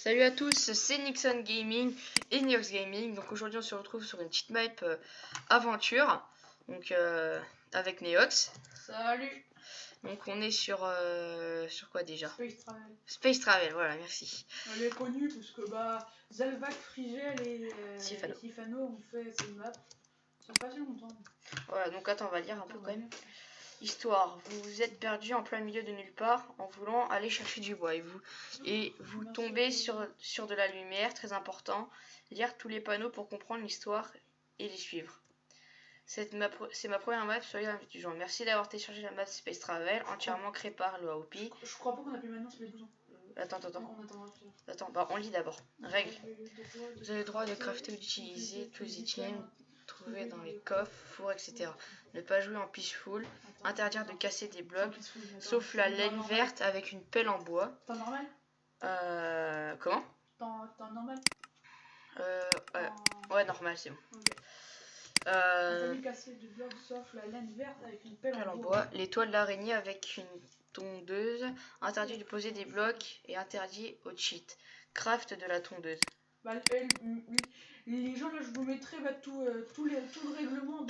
Salut à tous, c'est Nixon Gaming et Niox Gaming. Donc aujourd'hui on se retrouve sur une petite map aventure, donc avec Neox. Salut. Donc on est sur quoi déjà? Space Travel. Space Travel, voilà, merci. Elle est connue parce que Zalvac, Frigel et Sifano ont fait ces maps. Ça fait pas si longtemps. Voilà, donc attends, on va lire un peu quand même. Histoire, vous vous êtes perdu en plein milieu de nulle part en voulant aller chercher du bois et vous tombez sur de la lumière, très important. Lire tous les panneaux pour comprendre l'histoire et les suivre. C'est ma première map, soyez indulgents. Merci d'avoir téléchargé la map Space Travel, entièrement créée par le AOP. Je crois pas qu'on appuie maintenant sur les boutons. Attends, on lit d'abord. Règles. Vous avez le droit de crafter ou d'utiliser tous les items trouvés dans les coffres, fours, etc. Ne pas jouer en peaceful. Interdire de casser des blocs, sauf la laine verte avec une pelle en bois. Temps normal? Comment? Temps normal? Ouais, normal, c'est bon. Okay. Interdit de casser des blocs, sauf la laine verte avec une pelle en bois. Les toiles d'araignée avec une tondeuse. Interdit de poser des blocs et interdit au cheat. Craft de la tondeuse. Les gens là, je vous mettrai tout le règlement.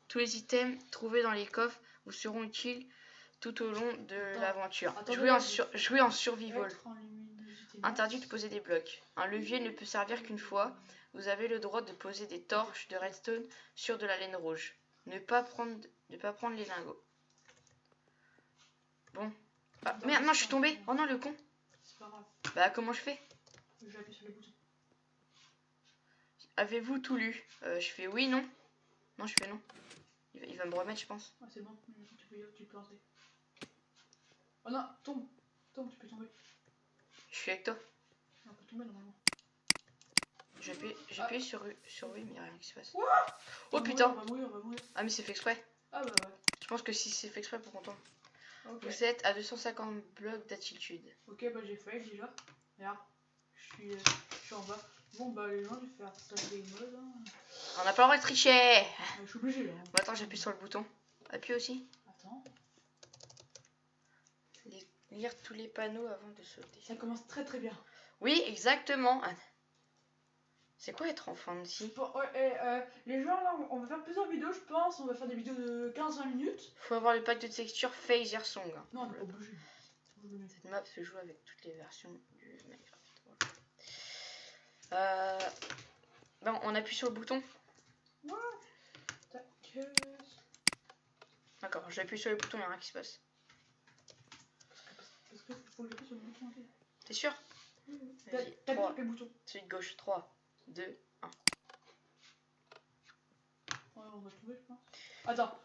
Tous les items trouvés dans les coffres vous seront utiles tout au long de l'aventure. Jouez en survival. Interdit de poser des blocs. Un levier ne peut servir qu'une fois. Vous avez le droit de poser des torches de redstone sur de la laine rouge. Ne pas prendre les lingots. Bon. Ah, merde, non, je suis tombée. Oh non, le con. C'est pas grave. Bah, comment je fais? J'appuie sur les boutons. Avez-vous tout lu? Je fais oui, non. Non, je fais non. Il va me remettre, je pense. Ah, c'est bon, tu peux lancer. Oh non, tombe, tu peux tomber. Je suis avec toi. On peut tomber normalement. J'appuie sur oui, mais il n'y a rien qui se passe. Oh putain! On va mourir. Ah, mais c'est fait exprès. Ah bah ouais. Je pense que si c'est fait exprès pour qu'on tombe. Okay. Vous êtes à 250 blocs d'altitude. Ok, bah j'ai fait déjà. Regarde, je suis en bas. Bon bah les gens, je vais faire ça des modes. Hein. On n'a pas le droit de tricher! Je suis obligé là. Bon, attends, j'appuie sur le bouton. Appuie aussi. Attends. Lire tous les panneaux avant de sauter. Ça commence très très bien. Oui, exactement. C'est quoi être enfant ici? Bon, les gens là, on va faire plusieurs vidéos, je pense. On va faire des vidéos de 15-20 minutes. Faut avoir le pack de texture Phaser Song. Non, on n'est pas obligé. Cette map se joue avec toutes les versions du Minecraft. Bon, on appuie sur le bouton. Ouais. D'accord, j'appuie sur le bouton, il n'y a rien qui se passe. Parce que faut que j'appuie sur le bouton. T'es sûr? T'appuies le bouton. Celui de gauche. 3, 2, 1. Ouais, on va trouver, je pense. Attends.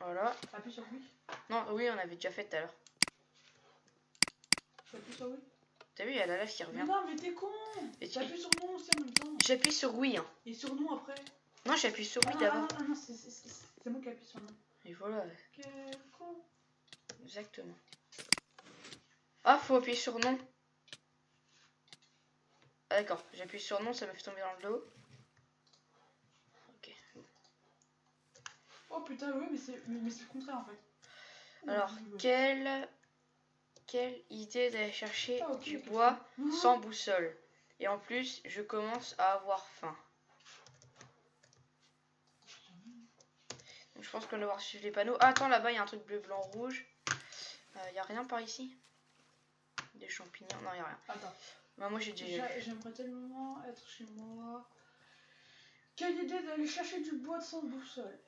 Voilà. Appuie sur oui. Non, oui, on avait déjà fait tout à l'heure. J'appuie sur oui. T'as vu, il y a la lèvre qui revient. Mais non, mais t'es con! J'appuie sur non aussi en même temps. J'appuie sur oui. Hein. Et sur non après? Non, j'appuie sur oui d'abord. Ah non, c'est moi qui appuie sur non. Et voilà. Quel con! Exactement. Ah, faut appuyer sur non. Ah, d'accord, j'appuie sur non, ça me fait tomber dans le dos. Ok. Oh putain, oui, mais c'est le contraire en fait. Alors, quelle idée d'aller chercher du bois sans boussole. Et en plus, je commence à avoir faim. Donc, je pense qu'on va devoir suivre les panneaux. Ah, attends, là-bas, il y a un truc bleu, blanc, rouge. Il n'y a rien par ici? Des champignons? Non, il n'y a rien. Attends. Bah, moi, j'ai déjà vu. J'aimerais tellement être chez moi. Quelle idée d'aller chercher du bois sans boussole.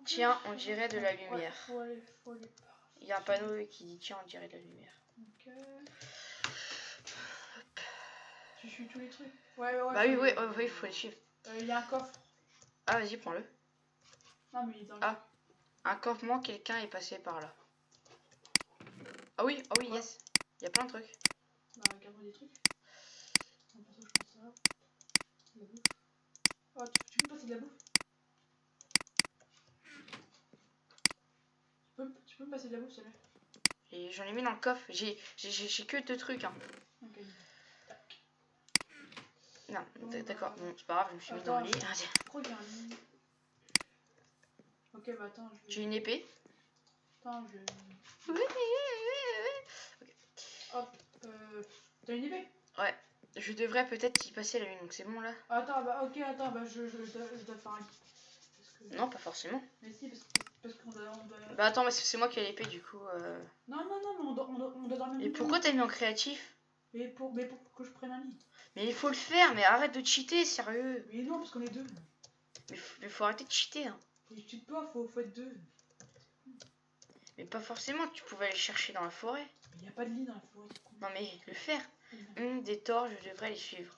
Tiens, on dirait de la lumière. Ouais, il y a un panneau qui dit tiens, on dirait de la lumière. Ok. Tu suis tous les trucs? Ouais. Bah oui, il faut les suivre. Il y a un coffre. Ah, vas-y, prends-le. Non, mais il est dans le... Ah, un campement, quelqu'un est passé par là. Ah oui, yes. Il y a plein de trucs. Bah, regarde des trucs. En passant, je pense ça. La bouffe. Oh, tu peux passer de la bouffe? Tu peux me passer de la bouffe, ça va? Et j'en ai mis dans le coffre. J'ai que 2 trucs. Hein. Ok. Non, d'accord. Bon, c'est pas grave, je me suis mis dans le lit. Pourquoi il y a un lit? Ok, bah attends. J'ai une épée. Attends, Oui. Ok. Hop. T'as une idée? Ouais. Je devrais peut-être y passer la nuit, donc c'est bon là? Attends, bah ok, attends, bah je dois faire un... Parce que... Non, pas forcément. Mais si, parce qu'on doit... Bah attends, mais c'est moi qui ai l'épée du coup. Non, non, non, mais on doit dormir. Et pourquoi t'as mis en créatif? Mais pour que je prenne un lit. Mais il faut le faire, mais arrête de cheater, sérieux. Mais non, parce qu'on est deux. Mais faut arrêter de cheater. Hein. Mais je cheat pas, faut être deux. Mais pas forcément, tu pouvais aller chercher dans la forêt. Mais y a pas de lit dans la forêt. Non mais le faire. Des torches, je devrais les suivre.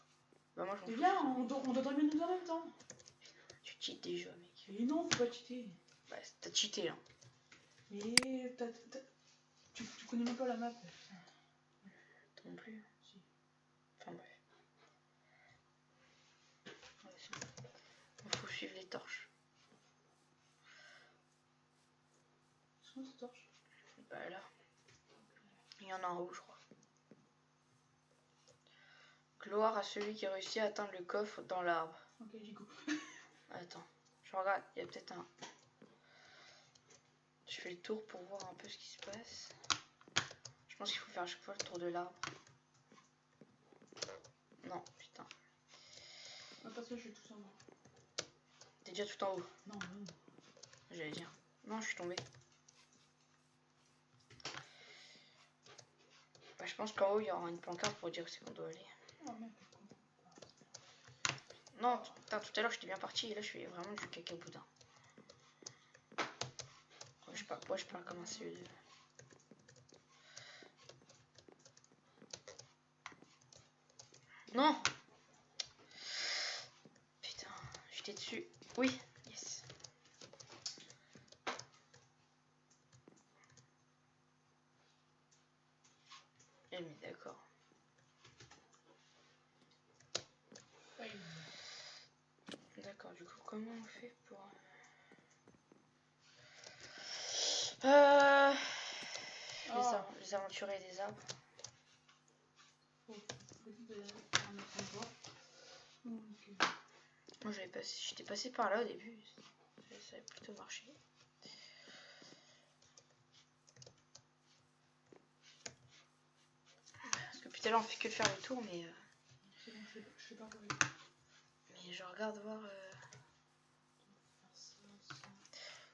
Bah moi je m'en Et fous. viens, on doit dormir nous en même temps. Tu cheats déjà, mec. Mais non, faut pas cheater. Bah t'as cheaté là. Mais tu connais même pas la map. Toi non plus. Si. Enfin bref. Ouais, c'est bon. Il faut suivre les torches. C'est quoi cette torche? Bah là. Il y en a en haut, je crois. Gloire à celui qui réussit à atteindre le coffre dans l'arbre. Ok, j'y go. Attends, je regarde, il y a peut-être un... Je fais le tour pour voir un peu ce qui se passe. Je pense qu'il faut faire à chaque fois le tour de l'arbre. Non, putain. Ah, parce que je suis tout en haut. T'es déjà tout en haut, Non, non. j'allais dire. Non, je suis tombée. Bah, je pense qu'en haut, il y aura une pancarte pour dire où c'est qu'on doit aller. Oh merde. Non, putain, tout à l'heure, j'étais bien parti et là, je fais vraiment du caca boudin. Ouais, je parle comme un CE2. Non! Putain, j'étais dessus. Oui, yes. Eh mais d'accord. D'accord, du coup, comment on fait pour... Les aventuriers des arbres. Moi j'étais passé par là au début, ça avait plutôt marché. Parce que putain là on fait que faire le tour mais... C'est bon, je sais pas où aller. Mais je regarde voir...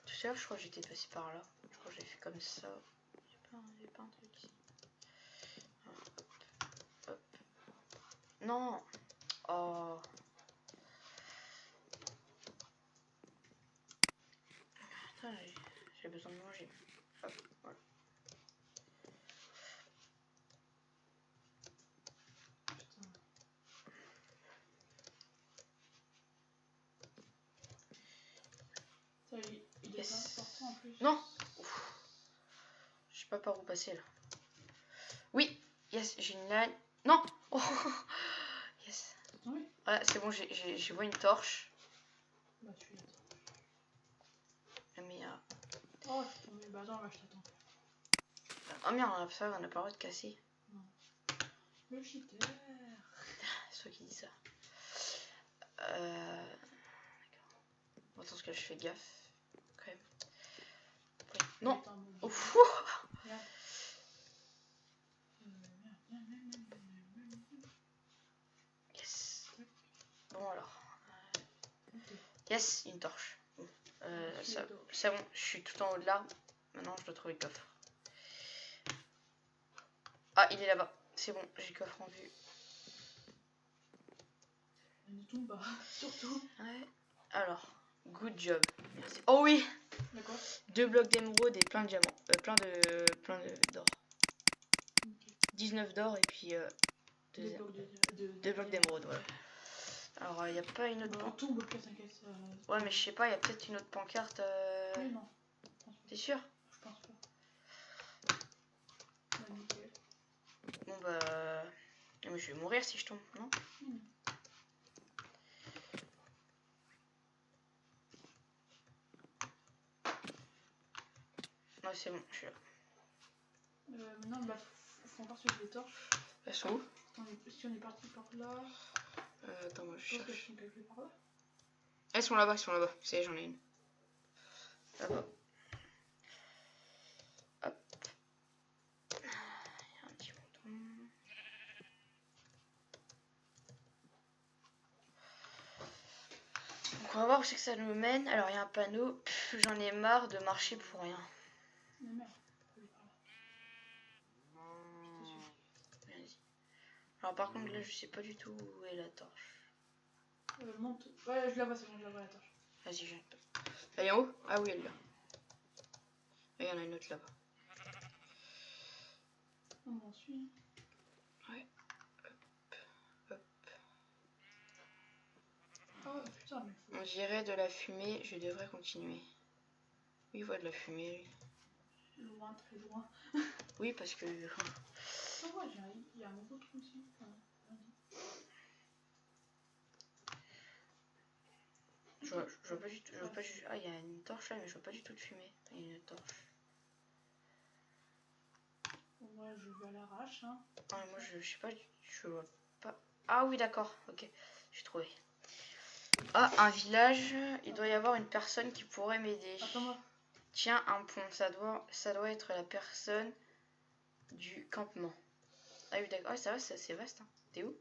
Tout à l'heure je crois que j'étais passé par là. Je crois que j'ai fait comme ça. J'ai pas un truc ici. Hop, hop. Non. Oh. Putain, j'ai besoin de manger. Hop, voilà. Ça, il est Yes. pas partout en plus. Non. Ouf. Je sais pas par où passer là. Oui. Yes, j'ai une laine. Non. Oh. Yes. Oui. Ouais, c'est bon, je vois une torche. Bah, tu l'as. Mais Oh, je suis tombée. Bah, attends, bah, je t'attends. oh merde, ça, on n'a pas le droit de casser. Non. Le cheater. C'est toi qui dis ça. Bon, attends, parce que je fais gaffe. Quand même. Ouais. Non. Oh, fou. Yes. Bon alors. Yes, une torche. Bon. C'est bon, je suis tout en haut de l'arbre. Maintenant, je dois trouver le coffre. Ah, il est là-bas. C'est bon, j'ai le coffre en vue. Ne tombe pas, surtout. Ouais. Alors, good job. Merci. Oh oui. D'accord. 2 blocs d'émeraude et plein de diamants. Plein d'or. Okay. 19 d'or et puis 2 blocs d'émeraude, voilà. Alors, il n'y a pas une autre pancarte. Tombe, après, t'inquiète. Ouais, mais je sais pas, il y a peut-être une autre pancarte. Oui, non. T'es sûr? Je pense pas. Bah, nickel. Bon, bah. Mais je vais mourir si je tombe, non? Ouais, c'est bon, je suis là. Maintenant, bah, faut encore suivre les torches. Elles sont où? Si on est parti par là. Attends, moi je cherche. Elles sont quelque part là. Elles sont là-bas, Ça y est, j'en ai une. Là-bas. Hop. Il y a un petit bouton. On va voir où c'est que ça nous mène. Alors, il y a un panneau. Pff, j'en ai marre de marcher pour rien. Mais merde. Vas-y. Alors, par contre, là, je sais pas du tout où est la torche. Monte. Ouais, je la vois, c'est bon, je la vois la torche. Vas-y, je... Elle est en haut? Ah oui, elle est là. Et il y en a une autre là-bas. On m'en suit. Ouais. Hop. Oh putain, mais faut... On dirait de la fumée. Je devrais continuer. Oui, il voit de la fumée. Loin, très loin. Oui, parce que... Oh, ouais, il y a un gros truc aussi. Je vois pas du tout. Ah, il y a une torche là, mais je vois pas du tout de fumée. Il y a une torche. Bon, moi, je vais à l'arrache. Hein. Ah, moi, je sais pas. Je vois pas. Ah, oui, d'accord. Ok. J'ai trouvé. Ah, un village. Il doit y avoir une personne qui pourrait m'aider. Attends-moi. Tiens, un pont. Ça doit être la personne du campement. Ah, oui, d'accord. Ah, ça va, c'est assez vaste. Hein. T'es où?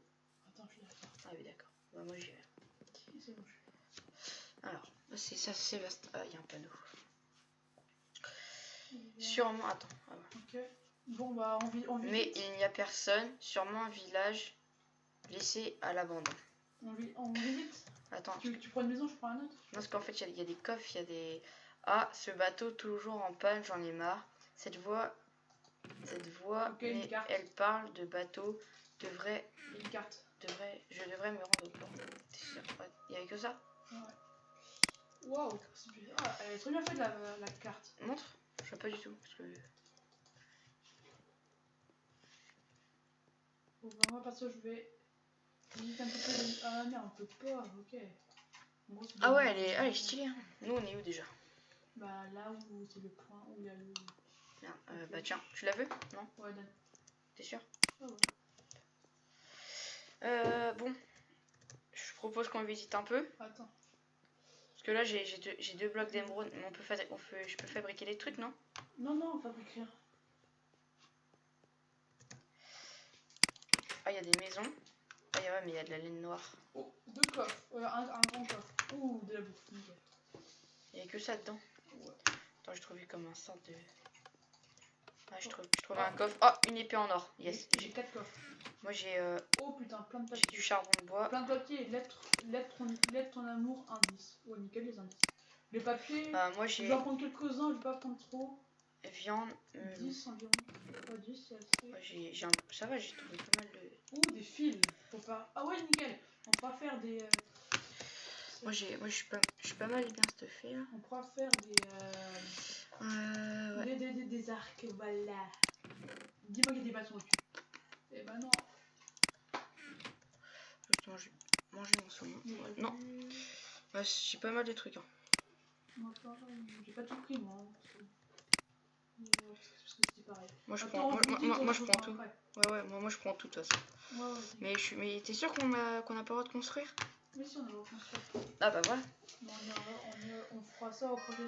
Attends, je l'ai. Ah, oui, d'accord. Bah, moi, j'y vais. C'est bon, Alors, c'est assez vaste. Ah, il y a un panneau. Sûrement. Attends. Ah, ouais. Ok. Bon, bah, on vit Mais vite. il n'y a personne. Sûrement un village laissé à l'abandon. On vit vite. Attends. Tu prends une maison, je prends un autre. Non, parce qu'en fait, il y a des coffres, il y a des... Ah, ce bateau toujours en panne, j'en ai marre. Cette voix, Okay, mais elle parle de bateau, devrait... Une carte. Je devrais me rendre au port. T'es sûr? Ouais. Il n'y avait que ça? Ouais. Waouh, ah, elle est très bien faite la carte. Montre? Je vois pas du tout. Parce que... Bon, bah, moi, perso, je vais visiter un petit peu les... Ah, merde, on peut pas, ok. En gros, Ah ouais, elle est stylée. Hein. Nous, on est où déjà? Bah, là où c'est le point où il y a le... Merde, bah tiens, tu la veux? Non? Ouais, donne. T'es sûr? Ah ouais. Bon. Je propose qu'on visite un peu. Attends. Parce que là, j'ai deux blocs d'émeraude. Mais je peux fabriquer des trucs, non? Non, non, on fabrique rien. Ah, il y a des maisons. Ah, ouais, mais il y a de la laine noire. Oh, deux coffres. Un grand coffre. Ouh, de la bouffe, nickel. Il n'y a que ça dedans. Ouais. Attends, j'ai trouvé comme un sorte de... Ah, je trouve un coffre. Oh, une épée en or. Yes. J'ai 4 coffres. Moi, j'ai Oh putain, plein de j'ai papiers. du charbon de bois. Plein de papiers et lettre ton amour, indice. Ouais, nickel les indices. Les papiers, Moi, je j'ai vais en prendre quelques-uns, je vais pas prendre trop. viande. 10 environ. Pas 10, c'est assez. Ça va, j'ai trouvé pas mal de... Ouh, des fils. Faut pas... Ah ouais, nickel. On pourra faire des... Moi, je suis pas mal bien stuffé, là. On pourra faire Ouais. des arcs, voilà. Dis-moi qu'il y a des bâtons au-dessus. Eh ben non. Justement, je vais manger mon saumon. Ouais, non. Ouais, j'ai pas mal de trucs. Hein. Moi, j'ai pas tout pris, moi. Parce que c'était pareil. Moi, je Attends, moi, je prends tout. Après. Ouais, moi, je prends tout, de toute façon. Ouais. Mais t'es sûr qu'on a pas le droit de construire? Mais si, on a reconstruit. Ah bah voilà. On fera ça au prochain.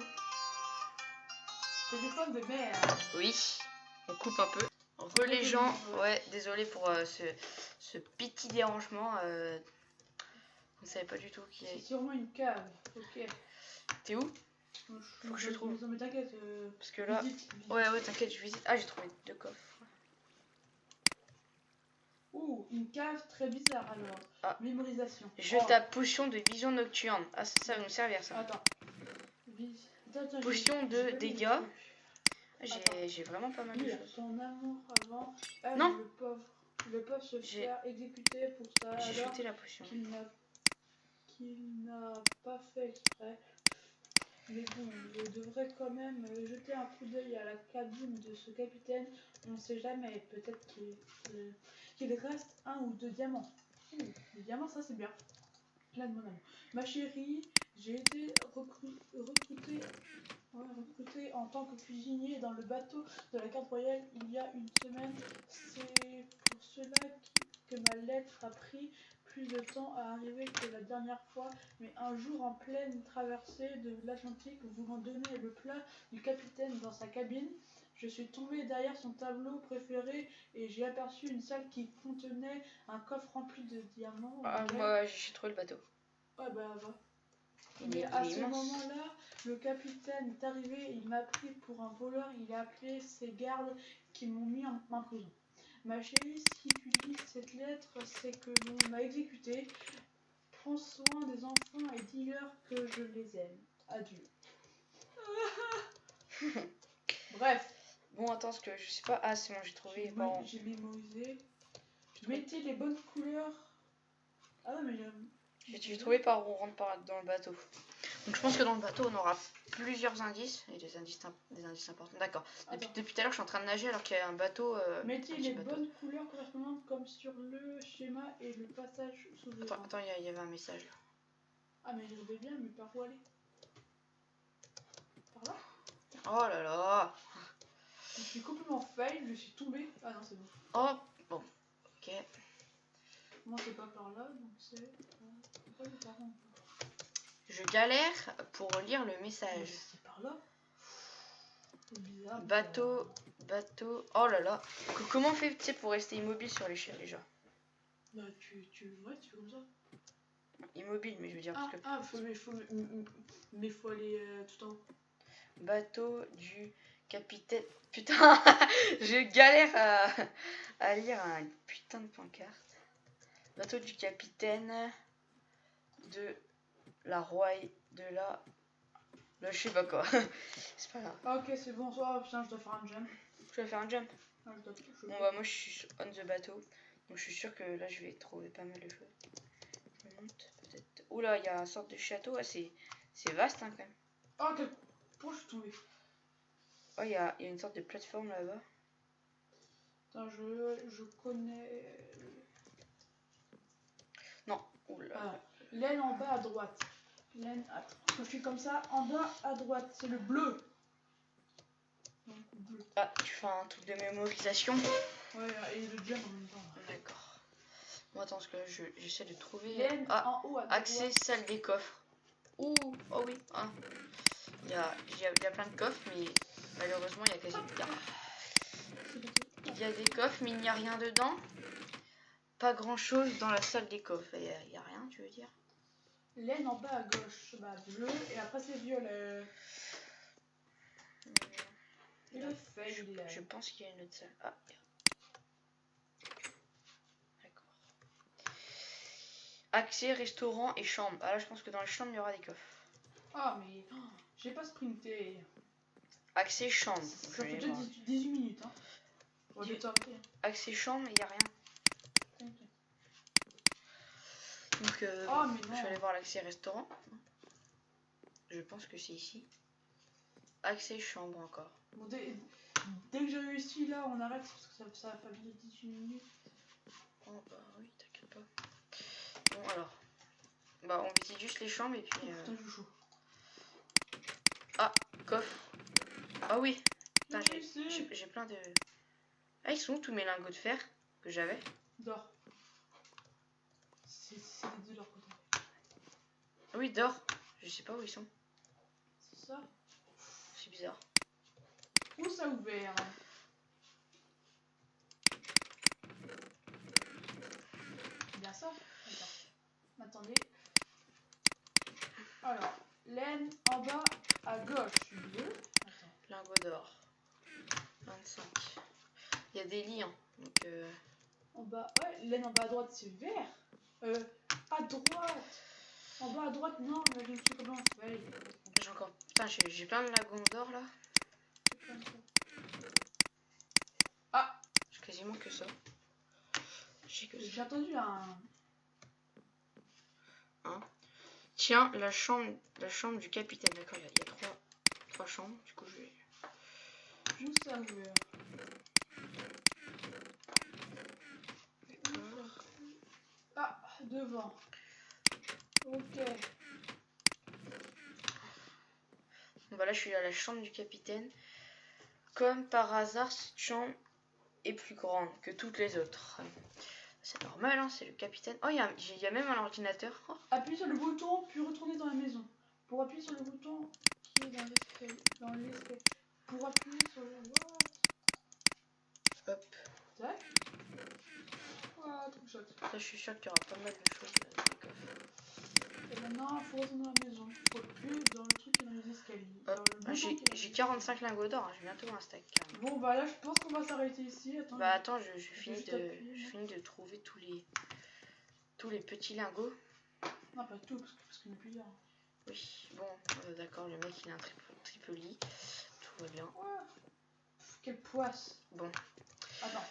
Téléphone de merde. Oui. On coupe un peu. Les gens, ouais, désolé pour ce petit dérangement. On savait pas du tout qui est. C'est sûrement une cave, ok. T'es où? Faut que je trouve. Mais t'inquiète. Parce que là. Visite. Ouais, t'inquiète, je visite. Ah, j'ai trouvé 2 coffres. Ouh, une cave très bizarre alors. Ah. Mémorisation. Je tape potion de vision nocturne. Ah, ça va nous servir ça. Attends. Potion de dégâts. J'ai vraiment pas mal de choses. Ton amour avant. Non. Le pauvre se faire exécuter pour ça. J'ai jeté la potion. Qu'il n'a pas fait exprès. Mais bon, je devrais quand même jeter un coup d'œil à la cabine de ce capitaine. On sait jamais, peut-être qu'il reste 1 ou 2 diamants. Les diamants, ça c'est bien. Là de mon amour. Ma chérie, j'ai été recrutée en tant que cuisinier dans le bateau de la carte royale il y a une semaine. C'est pour cela que ma lettre a pris plus de temps à arriver que la dernière fois, mais un jour en pleine traversée de l'Atlantique, voulant donner le plat du capitaine dans sa cabine, je suis tombée derrière son tableau préféré et j'ai aperçu une salle qui contenait un coffre rempli de diamants. Ah, moi j'ai trouvé le bateau. Ouais, bah va. Mais il à est ce immense. moment-là, le capitaine est arrivé, il m'a pris pour un voleur, il a appelé ses gardes qui m'ont mis en prison. Ma chérie, si tu lis cette lettre, c'est que l'on m'a exécuté. Prends soin des enfants et dis-leur que je les aime. Adieu. Bref. Bon, attends, ce que je sais pas. Ah, c'est bon, j'ai trouvé. Pardon. J'ai mémorisé. Mettez les bonnes couleurs. Ah non, mais J'ai trouvé par où on rentre dans le bateau. Donc je pense que dans le bateau on aura plusieurs indices et des indices importants. D'accord. Depuis tout à l'heure je suis en train de nager alors qu'il y a un bateau. Mettez les bonnes couleurs correspondantes comme sur le schéma et le passage souverain. Attends, il y avait un message là. Ah mais je vais bien, mais par où aller? Par là? Oh là là. Je suis complètement fail, je suis tombé. Ah non c'est bon. Oh bon. Ok. Moi c'est pas par là, donc c'est pas par là. Je galère pour lire le message. C'est par là. C'est bizarre. Bateau. Oh là là. Comment on fait pour rester immobile sur l'échelle déjà? Bah tu fais comme ça. Immobile, mais je veux dire parce que. Faut aller tout en haut. Bateau du capitaine. Putain, je galère à lire un putain de pancarte. Bateau du capitaine de la Roye de la. Je sais pas quoi. C'est pas grave. Ah, ok, c'est bon. Oh putain, je dois faire un jump. Tu vas faire un jump? Ah, bon, bah, moi je suis on the bateau. Donc je suis sûr que là je vais trouver pas mal de choses. Je monte peut-être. Oula, il y a une sorte de château. Ah, c'est vaste hein, quand même. Oh, quel point je suis tombé. Oh, il y a une sorte de plateforme là-bas. Attends, je connais. Non, oula. Alors, l'aile en bas à droite. L'aile. Attends, je suis comme ça. En bas à droite, c'est le bleu. Donc, bleu. Ah, tu fais un truc de mémorisation. Ouais, et le jump en même temps. D'accord. Bon, attends, parce que j'essaie de trouver. L'aile en haut à droite. Accès salle des coffres. Ouh, oh oui. Ah. Il y a plein de coffres, mais malheureusement, il y a quasi. Il y a des coffres, mais il n'y a rien dedans. Pas grand chose dans la salle des coffres. Il y a rien, tu veux dire? L'aile en bas à gauche, bah bleu, et après c'est violet. Je pense qu'il y a une autre salle. Ah, d'accord. Accès, restaurant et chambre. Ah là, je pense que dans les chambres, il y aura des coffres. Ah, mais j'ai pas sprinté. Accès, chambre. Ça fait déjà 18 minutes. Hein. Bon, je vais t'arrêter. Accès, chambre, il n'y a rien. Okay. Donc, je vais aller voir l'accès restaurant. Je pense que c'est ici. Accès chambre encore. Bon, dès que j'ai réussi là, on arrête parce que ça va faire 18 minutes. Oh bah oui, t'inquiète pas. Bon alors. Bah on visite juste les chambres et puis. Putain, j'ai chaud. Ah, coffre. Ah oui. Putain, j'ai plein de. Ah, ils sont où tous mes lingots de fer que j'avais? D'or. C'est de leur côté. Oui, d'or. Je sais pas où ils sont. C'est ça? C'est bizarre. Où ça ouvert? Bien ça? Attends. Attendez. Alors, laine en bas à gauche, bleu. Attends. Lingot d'or. 25. Il y a des lits, hein. Donc En bas, ouais, laine en bas à droite, c'est vert. À droite. En bas à droite, non, mais je ne sais comment on fait. J'ai encore. Putain, j'ai plein de lagons d'or là. Ah! J'ai quasiment que ça. J'ai entendu un. Hein? Tiens, la chambre du capitaine. D'accord, il y a trois chambres. Du coup, je vais. Où ça ouvert? D'accord. Ah, devant. Ok. Bon, bah là, je suis à la chambre du capitaine. Comme par hasard, cette chambre est plus grande que toutes les autres. C'est normal, hein, c'est le capitaine. Oh, il y a même un ordinateur. Oh. Appuie sur le bouton, puis retournez dans la maison. Pour appuyer sur le bouton qui est dans l'escalier. Pour appuyer sur le... What? Hop. Tac. Ah, trop chouette. Ça, je suis sûr qu'il y aura pas mal de choses dans le coffre. Et maintenant, il faut retourner dans la maison. Faut plus dans le truc qui est dans les escaliers. Dans le bouton qui est dans les J'ai 45 lingots d'or, hein, j'ai bientôt un stack. Bon, bah là, je pense qu'on va s'arrêter ici. Attends, Bah attends, je juste finis de trouver tous les petits lingots. non, pas tout, parce qu'il n'y a plus d'or. Oui, bon, d'accord, le mec il a un triple lit. Tout va bien. Ouais. Quelle poisse. Bon. Attends.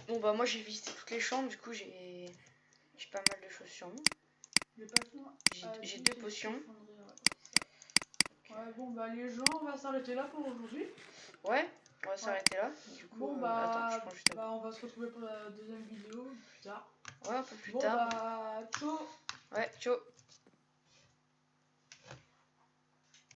Bon bah moi j'ai visité toutes les chambres, du coup j'ai pas mal de choses sur moi. J'ai 2 potions. Ouais, bon bah les gens, on va s'arrêter là pour aujourd'hui. Ouais, on va s'arrêter là. Du coup, bon bah, attends, je prends juste on va se retrouver pour la deuxième vidéo plus tard. Ouais, un peu plus bon, tard. Bah, ciao. Ouais, ciao.